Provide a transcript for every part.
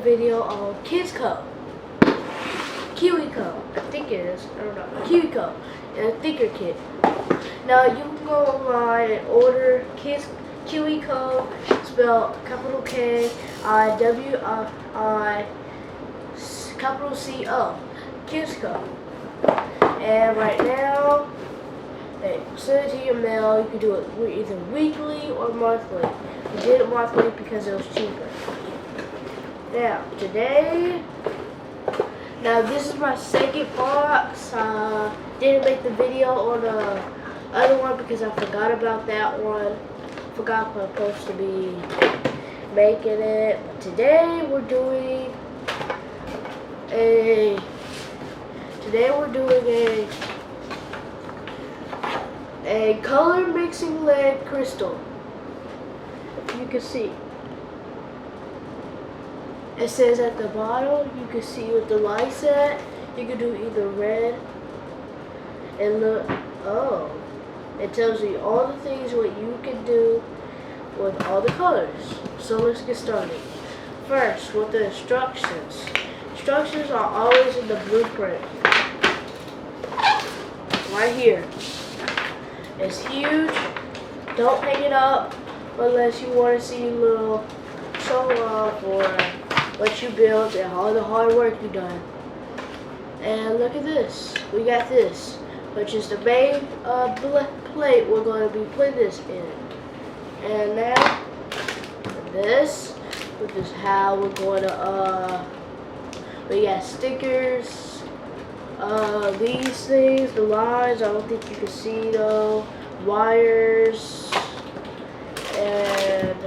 video on KidsCo. KiwiCo, I think it is. I don't know. KiwiCo, and a Thinker Kit. Now you can go online and order KiwiCo, spelled capital K I W I capital C O, KidsCo. And right now, they send it to your mail. You can do it either weekly or monthly. We did it monthly because it was cheaper. Now this is my second box. Didn't make the video on the other one because I forgot about that one. Forgot I'm supposed to be making it. But today we're doing a color mixing lead crystal. If you can see. It says at the bottom, you can see what the light's at. You can do either red and look, it tells you all the things what you can do with all the colors. So let's get started. First, with the instructions. Instructions are always in the blueprint. Right here. It's huge. Don't hang it up unless you want to see a little show off or what you built and all the hard work you done. And look at this. We got this, which is the main plate we're going to be putting this in. And now this, which is how we're going to we got stickers, these things, the lines, I don't think you can see though, wires, and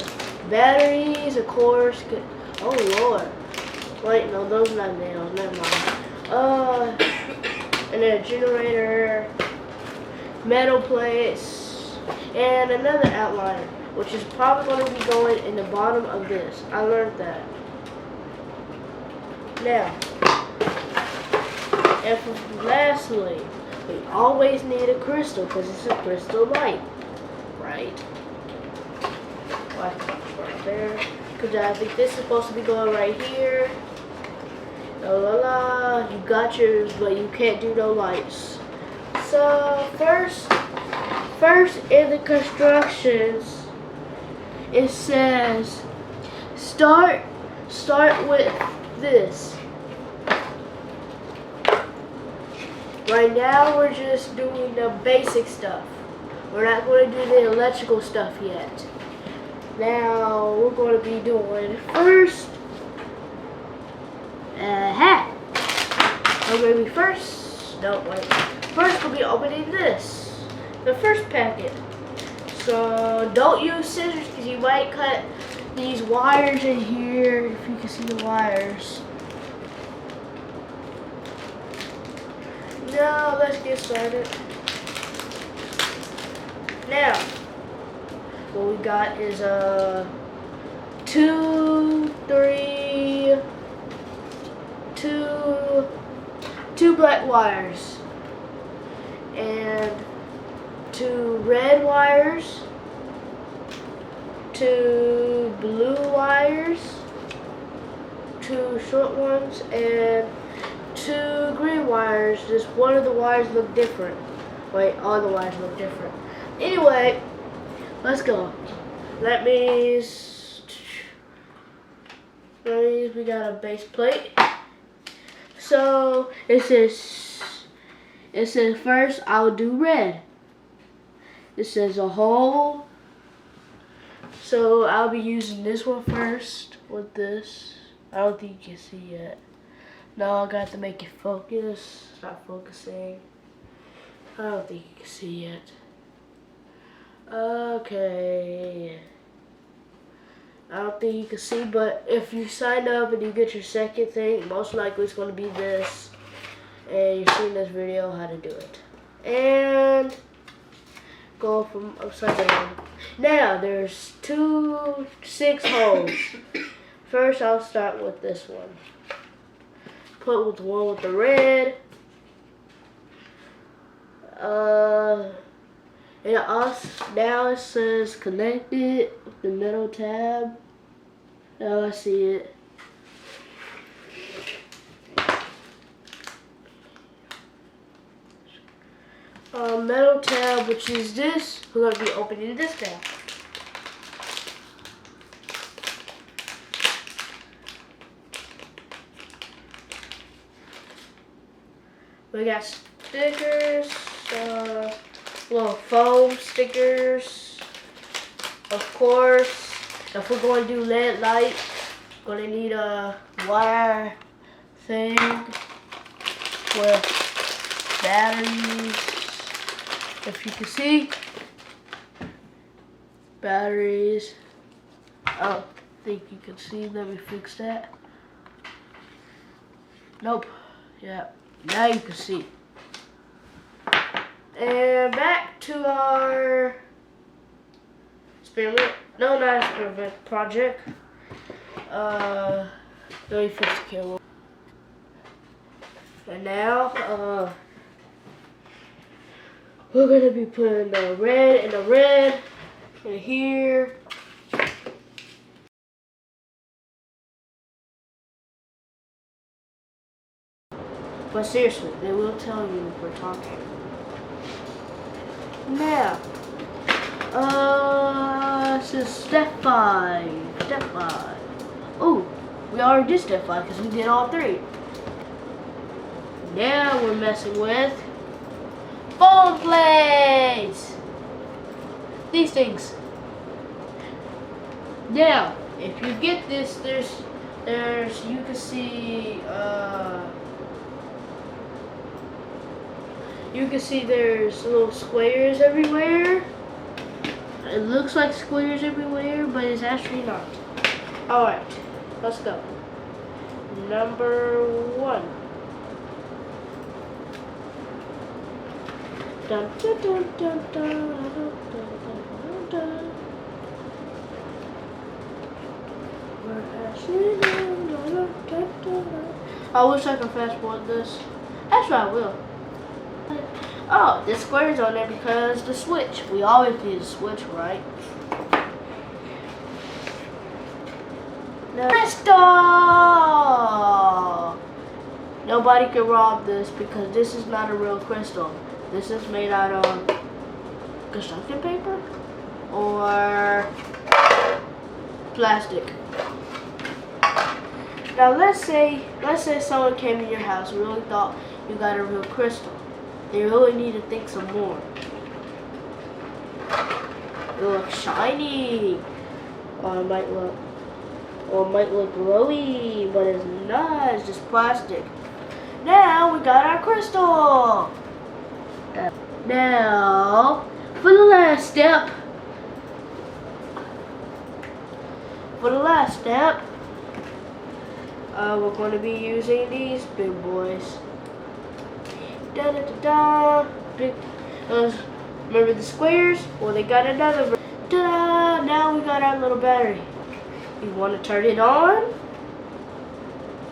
batteries, of course. Oh Lord. Wait, no, those are not nails, never mind. And then a generator, metal plates, and another outliner, which is probably going to be going in the bottom of this. I learned that. Now, and lastly, we always need a crystal because it's a crystal light, right? Right there. Because I think this is supposed to be going right here. La la la. You got yours, but you can't do no lights. So first in the constructions, it says start with this. Right now we're just doing the basic stuff. We're not going to do the electrical stuff yet. Now we're going to be doing first a hat. We're going to be first we'll be opening this, the first packet. So don't use scissors because you might cut these wires in here, if you can see the wires. Now let's get started. Now what we got is two black wires and two red wires, two blue wires, two short ones, and two green wires. Just one of the wires look different. Wait, all the wires look different. Anyway, let's go. That means we got a base plate. So it says first I'll do red. It says a hole. So I'll be using this one first with this. I don't think you can see yet. No, I got to make it focus. It's not focusing. I don't think you can see yet. Okay. I don't think you can see, but if you sign up and you get your second thing, most likely it's going to be this. And you've seen this video how to do it. And go from upside down. Now there's 6 holes. First I'll start with this one. Put with the one with the red. And now it says connected with the middle tab. Now I see it. metal tab, which is this. We're going to be opening this tab. We got stickers, little foam stickers. Of course, if we're going to do LED light, we're going to need a wire thing with batteries. If you can see, batteries. I don't think you can see. Let me fix that. Nope. Yeah. Now you can see. And back to our experiment. No, not experiment. Project. Let me fix the camera. And now, we're gonna be putting the red in here. But seriously, they will tell you if we're talking. Now, this is step 5. Step 5. Oh, we already did step 5 because we did all 3. Now we're messing with foam plates. These things. Now, if you get this, there's you can see there's little squares everywhere. It looks like squares everywhere, but it's actually not. Alright, let's go. Number 1. Dun, dun, dun, dun, dun, dun, dun, dun. I wish I could fast forward this. Actually, I will. Oh, the square's on there because the switch. We always need a switch, right? Now, crystal! Nobody can rob this because this is not a real crystal. This is made out of construction paper or plastic. Now let's say someone came in your house and really thought you got a real crystal. They really need to think some more. It looks shiny, or it might look glowy, but it's not. It's just plastic. Now we got our crystal. Now for the last step. We're going to be using these big boys. Da da da da. Big. Remember the squares? Well, they got another. Da. Now we got our little battery. You want to turn it on?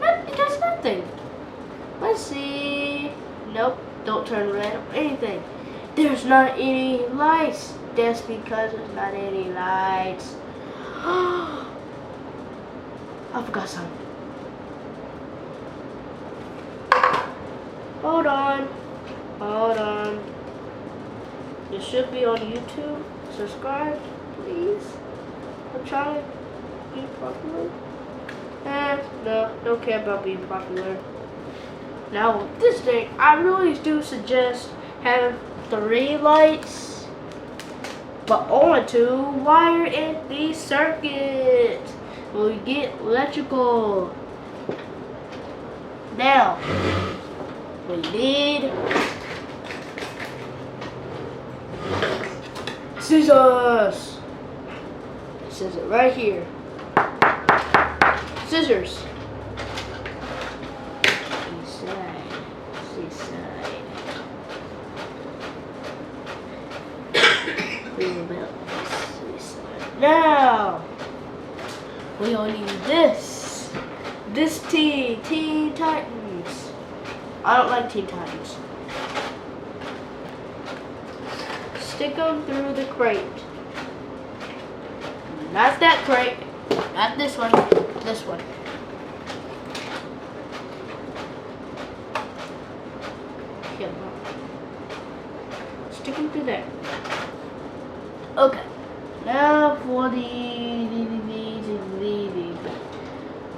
It does nothing. Let's see. Nope. Don't turn red or anything. There's not any lights. That's because there's not any lights. I forgot something. Hold on. It should be on YouTube. Subscribe, please. I'm trying to be popular. No, don't care about being popular. Now with this thing, I really do suggest having 3 lights, but only to wire in the circuit. When we get electrical. Now we need scissors. It says it right here. Scissors. Seaside. Now we all need this. This Teen Titans. I don't like Teen Titans. Stick them through the crate. Not that crate. Not this one. This one. stick them to there. Okay. Now for the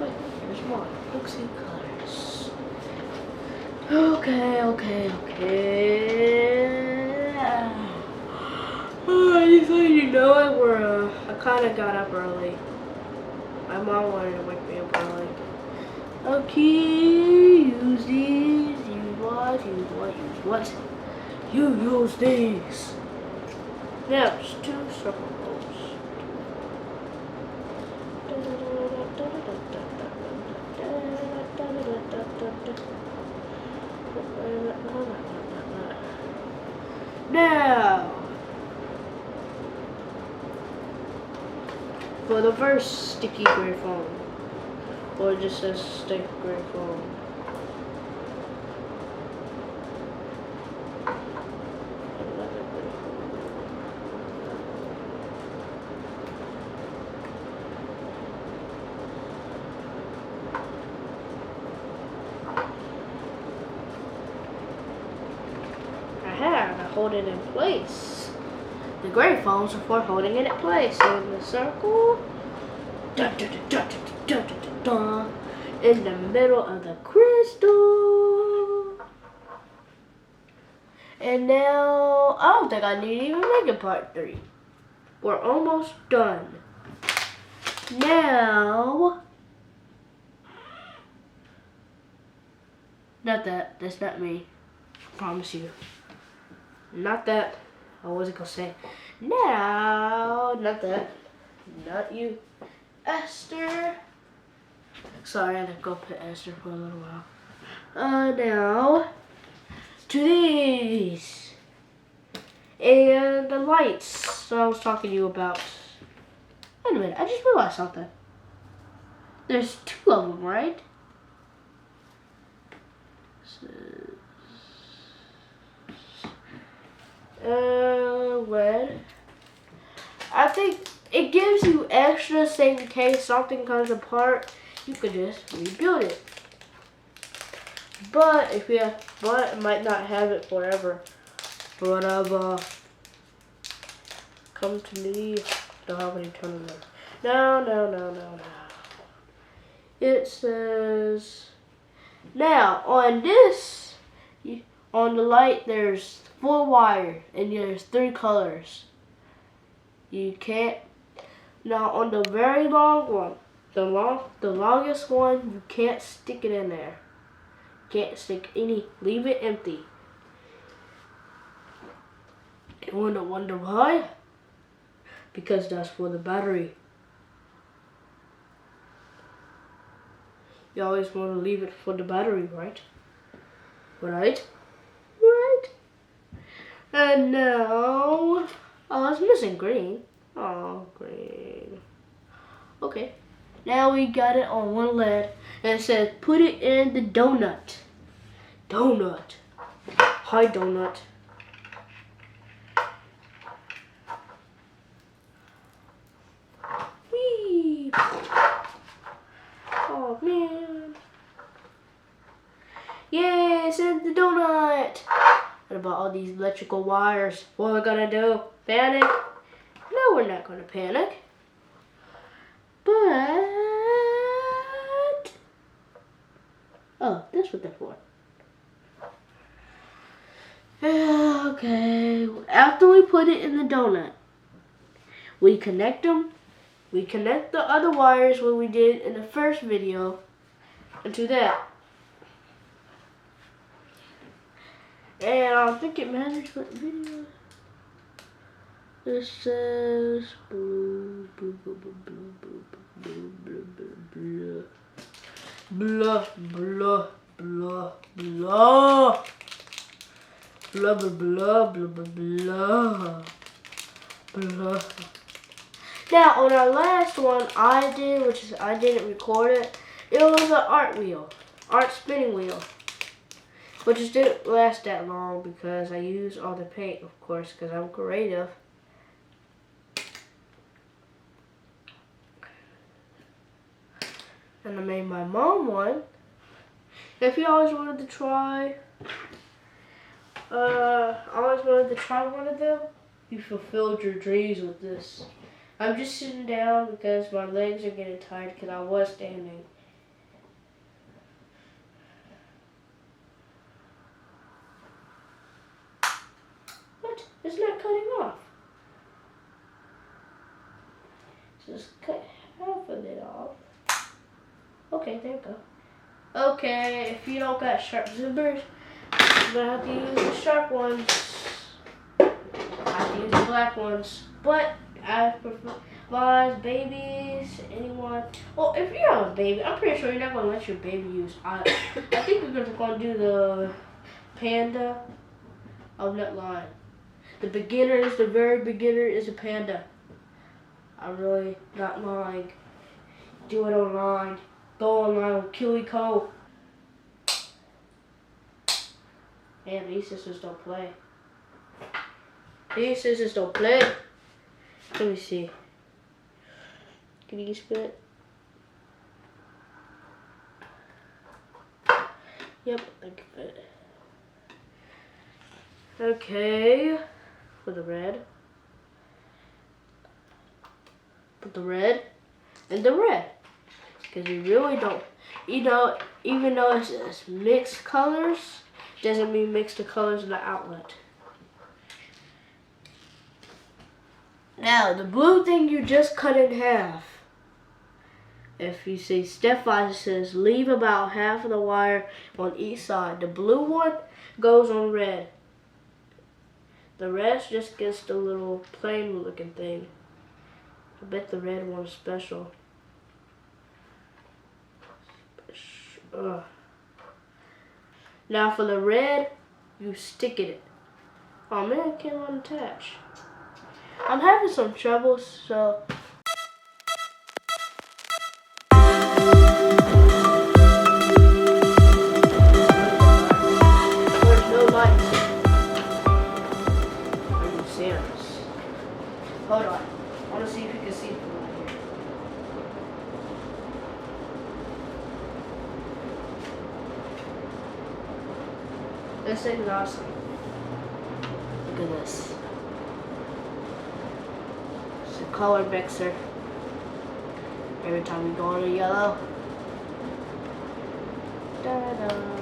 wait, there's more. Books and colors. Okay. Just so you know it, I kind of got up early. My mom wanted to wake me up early. Okay, use these. Use what? You use these. Now, just 2 circle holes. Now, for the first sticky gray foam, or it just says stick gray foam. To hold it in place. The gray foams are for holding it in place. So in the circle, in the middle of the crystal. And now, I don't think I need to even make it part 3. We're almost done. Now, not that, that's not me, I promise you. Not that, I wasn't gonna say. Now, not that, not you, Esther. Sorry, I had to go pet Esther for a little while. Now, to these. And the lights that I was talking to you about. Wait a minute, I just realized something. There's 2 of them, right? Red. I think it gives you extra so in case something comes apart, you could just rebuild it. But it might not have it forever. Whatever. Come to me. Don't have any tournament. No. It says now on this, on the light there's 4 wire and there's 3 colors. You can't. Now on the very long one, the longest one, you can't stick it in there. Can't stick any. Leave it empty. You wanna wonder why? Because that's for the battery. You always want to leave it for the battery, right? Right? And now, oh, it's missing green. Oh, green. Okay. Now we got it on one lid, and it says put it in the donut. Donut. Hi, donut. Whee! Oh man. Yay, it's in the donut. What about all these electrical wires? What are we gonna do? Panic? No, we're not gonna panic. But oh, that's what that's for. Okay. After we put it in the donut, we connect them. We connect the other wires what we did in the first video into that. And I don't think it matters what video. It says blue, blue, blue, blue, blue, blue, blue, blue, blue, blah, blah, blah, blah, blah, blah, blah, blah, blah, blah, blah. Now on our last one I did, which is I didn't record it. It was an art spinning wheel. Which just didn't last that long because I used all the paint, of course, because I'm creative. And I made my mom one. If you always wanted to try I always wanted to try one of them. You fulfilled your dreams with this. I'm just sitting down because my legs are getting tired because I was standing. What? It's not cutting off. Just cut half of it off. Okay, there you go. Okay, if you don't got sharp zippers, you're gonna have to use the sharp ones. I have to use the black ones. But I prefer babies, anyone. Well, if you have a baby, I'm pretty sure you're not gonna let your baby use. I think we're gonna do the panda. I'm not lying. The very beginner is a panda. I'm really not lying. Do it online. Go online with KiwiCo. Man, these scissors don't play. These scissors don't play. Let me see. Can you spit? Yep, I can fit. Okay. For the red. Put the red and the red. Because you really don't, even though it's mixed colors, doesn't mean mix the colors in the outlet. Now, the blue thing you just cut in half. If you see step 5, it says leave about half of the wire on each side. The blue one goes on red. The rest just gets the little plain looking thing. I bet the red one's special. Now for the red, you stick it. Oh man, it can't unattach. I'm having some trouble, so. There's no lights. Are you serious? Hold on. I want to see if you can see from right here. This thing is awesome. Look at this. It's a color mixer. Every time we go on a yellow. Da-da.